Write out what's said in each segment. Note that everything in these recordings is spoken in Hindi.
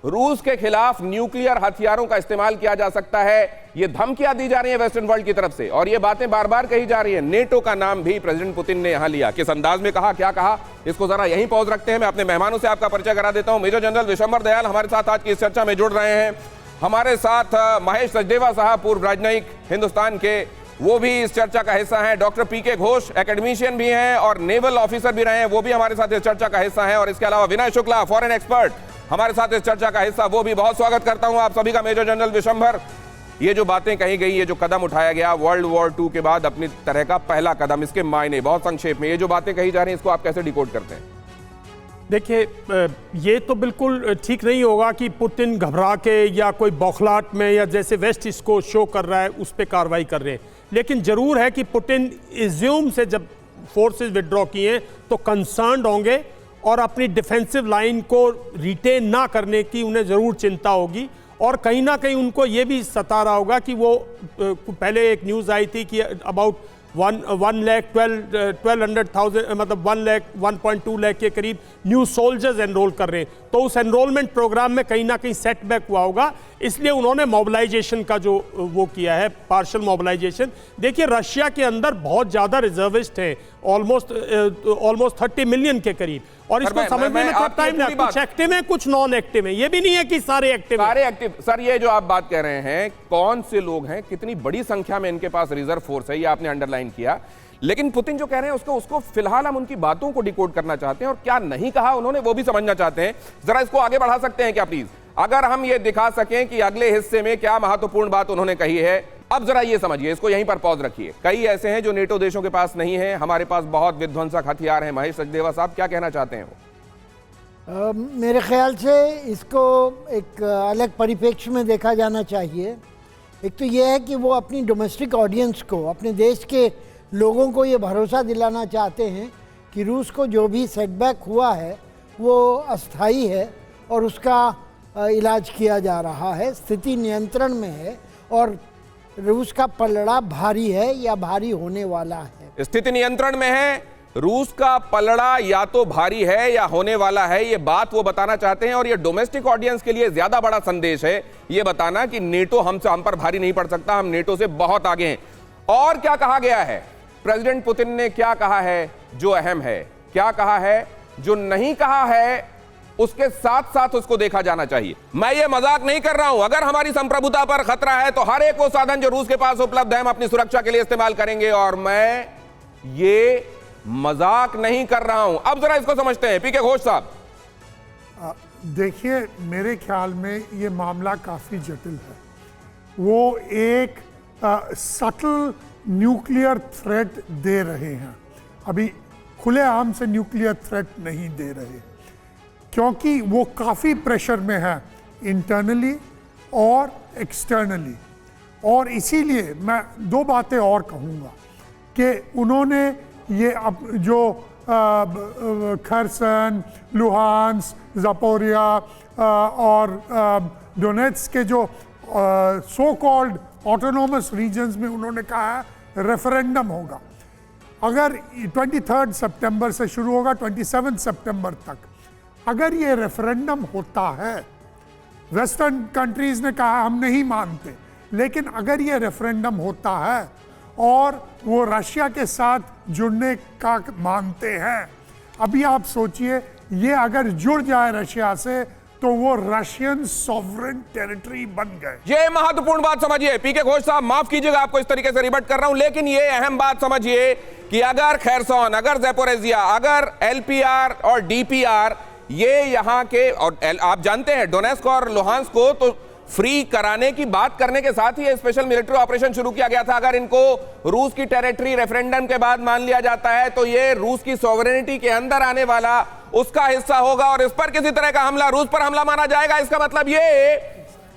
रूस के खिलाफ न्यूक्लियर हथियारों का इस्तेमाल किया जा सकता है, ये धमकियां दी जा रही है वेस्टर्न वर्ल्ड की तरफ से, और ये बातें बार बार कही जा रही है। नेटो का नाम भी प्रेसिडेंट पुतिन ने यहां लिया। किस अंदाज में कहा, क्या कहा, इसको जरा यहीं पॉज रखते हैं। मैं अपने मेहमानों से आपका परिचय करा देता हूं। मेजर जनरल विशंबर दयाल हमारे साथ आज की इस चर्चा में जुड़ रहे हैं। हमारे साथ महेश सचदेवा साहब, पूर्व राजनयिक हिंदुस्तान के, वो भी इस चर्चा का हिस्सा हैं। डॉक्टर पीके घोष एकेडमिशियन भी हैं और नेवल ऑफिसर भी रहे हैं, वो भी हमारे साथ इस चर्चा का हिस्सा हैं। और इसके अलावा विनय शुक्ला, फॉरेन एक्सपर्ट, हमारे साथ इस चर्चा का हिस्सा, वो भी। बहुत स्वागत करता हूं आप सभी का। मेजर जनरल विशंबर, ये जो बातें कही गई, ये जो कदम उठाया गया वर्ल्ड वॉर 2 के बाद अपनी तरह का पहला कदम, इसके मायने बहुत संक्षेप में, ये जो बातें कही जा रही हैं, इसको आप कैसे डिकोड करते हैं? देखिए, ये तो बिल्कुल ठीक नहीं होगा कि पुतिन घबरा के या कोई बौखलाहट में, या जैसे वेस्ट इसको शो कर रहा है उस पर कार्रवाई कर रहे हैं। लेकिन जरूर है कि पुतिन इज्यूम से जब फोर्सेस विड्रॉ किए तो कंसर्न्ड होंगे और अपनी डिफेंसिव लाइन को रिटेन ना करने की उन्हें ज़रूर चिंता होगी। और कहीं ना कहीं उनको ये भी सता रहा होगा कि वो पहले एक न्यूज़ आई थी कि अबाउट 1,12,000 मतलब 1.2 लाख के करीब न्यू सोल्जर्स एनरोल कर रहे हैं। तो उस एनरोलमेंट प्रोग्राम में कहीं ना कहीं सेटबैक हुआ होगा, इसलिए उन्होंने मोबिलाइजेशन का जो वो किया है, पार्शियल मोबिलाइजेशन। देखिए, रशिया के अंदर बहुत ज़्यादा रिजर्विस्ट हैं, ऑलमोस्ट 30 मिलियन के करीब, और इसको समझने में टाइम लगता है। कुछ एक्टिव है, कुछ नॉन एक्टिव है, ये भी नहीं है कि सारे एक्टिव सर, ये जो आप बात कह रहे हैं, कौन से लोग हैं, कितनी बड़ी संख्या में इनके पास रिजर्व फोर्स है, ये आपने अंडरलाइन किया। लेकिन पुतिन जो कह रहे हैं उसको फिलहाल हम उनकी बातों को डिकोड करना चाहते हैं, और क्या नहीं कहा उन्होंने वो भी समझना चाहते हैं। जरा इसको आगे बढ़ा सकते हैं क्या प्लीज? अगर हम ये दिखा सकें कि अगले हिस्से में क्या महत्वपूर्ण बात उन्होंने कही है। अब जरा ये समझिए, इसको यहीं पर पॉज रखिए। कई ऐसे हैं जो नेटो देशों के पास नहीं है, हमारे पास बहुत विध्वंसक हथियार हैं। महेश सचदेवा साहब, क्या कहना चाहते हैं वो? मेरे ख्याल से इसको एक अलग परिप्रेक्ष्य में देखा जाना चाहिए। एक तो ये है कि वो अपनी डोमेस्टिक ऑडियंस को, अपने देश के लोगों को ये भरोसा दिलाना चाहते हैं कि रूस को जो भी सेटबैक हुआ है वो अस्थाई है और उसका इलाज किया जा रहा है, स्थिति नियंत्रण में है और रूस का पलड़ा भारी है या भारी होने वाला है। स्थिति नियंत्रण में है, रूस का पलड़ा या तो भारी है या होने वाला है, ये बात वो बताना चाहते हैं। और ये डोमेस्टिक ऑडियंस के लिए ज्यादा बड़ा संदेश है, ये बताना कि नेटो हम पर भारी नहीं पड़ सकता, हम नेटो से बहुत आगे हैं। और क्या कहा गया है, प्रेसिडेंट पुतिन ने क्या कहा है जो अहम है, क्या कहा है जो नहीं कहा है, उसके साथ साथ उसको देखा जाना चाहिए। मैं ये मजाक नहीं कर रहा हूं। अगर हमारी संप्रभुता पर खतरा है तो हर एक वो साधन जो रूस के पास उपलब्ध है हम अपनी सुरक्षा के लिए इस्तेमाल करेंगे, और मैं ये मजाक नहीं कर रहा हूं। अब जरा इसको समझते हैं, पीके घोष साहब। देखिए, मेरे ख्याल में ये मामला काफी जटिल है। वो एक सटल न्यूक्लियर थ्रेट दे रहे हैं, अभी खुलेआम से न्यूक्लियर थ्रेट नहीं दे रहे, क्योंकि वो काफ़ी प्रेशर में है इंटरनली और एक्सटर्नली। और इसीलिए मैं दो बातें और कहूँगा कि उन्होंने ये अब जो खरसन, लुहांस, ज़पोरिया और डोनेट्स्क के जो सो कॉल्ड ऑटोनोमस रीजन्स में उन्होंने कहा है रेफरेंडम होगा। अगर 23 सितंबर से शुरू होगा 27 सितंबर तक, अगर ये रेफरेंडम होता है, वेस्टर्न कंट्रीज ने कहा हम नहीं मानते, लेकिन अगर ये रेफरेंडम होता है और वो रशिया के साथ जुड़ने का मानते हैं, अभी आप सोचिए ये अगर जुड़ जाए रशिया से तो वो रशियन सॉवरेन टेरिटरी बन गए। ये महत्वपूर्ण बात समझिए पीके घोष साहब, माफ कीजिएगा आपको इस तरीके से रिबट कर रहा हूं, लेकिन ये अहम बात समझिए कि अगर खैरसॉन, अगर ज़ैपोरिज़िया, अगर एलपीआर और डीपीआर, ये यहां के, और आप जानते हैं डोनेट्स्क और लुहांस्क को तो फ्री कराने की बात करने के साथ ही स्पेशल मिलिट्री ऑपरेशन शुरू किया गया था। अगर इनको रूस की टेरिटरी रेफरेंडम के बाद मान लिया जाता है तो ये रूस की सॉवरेनिटी के अंदर आने वाला उसका हिस्सा होगा, और इस पर किसी तरह का हमला, रूस पर हमला माना जाएगा। इसका मतलब ये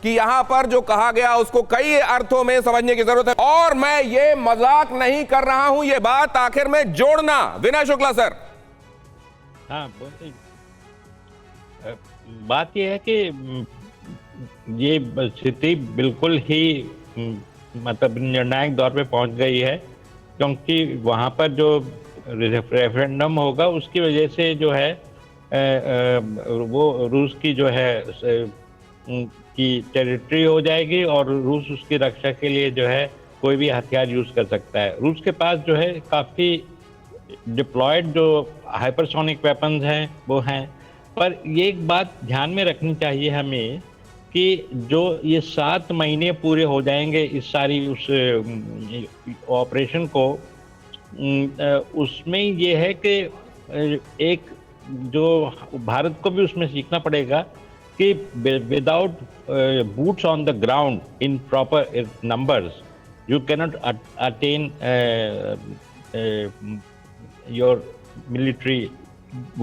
कि यहां पर जो कहा गया उसको कई अर्थों में समझने की जरूरत है, और मैं ये मजाक नहीं कर रहा हूं, ये बात आखिर में जोड़ना। विनय शुक्ला सर। हाँ, बात यह है कि ये स्थिति बिल्कुल ही मतलब निर्णायक दौर पे पहुंच गई है, क्योंकि वहां पर जो रेफरेंडम होगा उसकी वजह से जो है वो रूस की जो है की टेरिटरी हो जाएगी और रूस उसकी रक्षा के लिए जो है कोई भी हथियार यूज कर सकता है। रूस के पास जो है काफी डिप्लॉयड जो हाइपरसोनिक वेपन्स हैं वो हैं, पर ये एक बात ध्यान में रखनी चाहिए हमें कि जो ये 7 महीने पूरे हो जाएंगे इस सारी उस ऑपरेशन को, उसमें ये है कि एक जो भारत को भी उसमें सीखना पड़ेगा कि without boots on the ground in proper numbers you cannot attain your military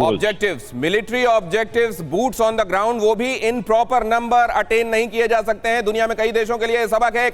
objectives, military objectives, boots on the ground, वो भी इन प्रॉपर नंबर अटेन नहीं किए जा सकते हैं। दुनिया में कई देशों के लिए सबक है।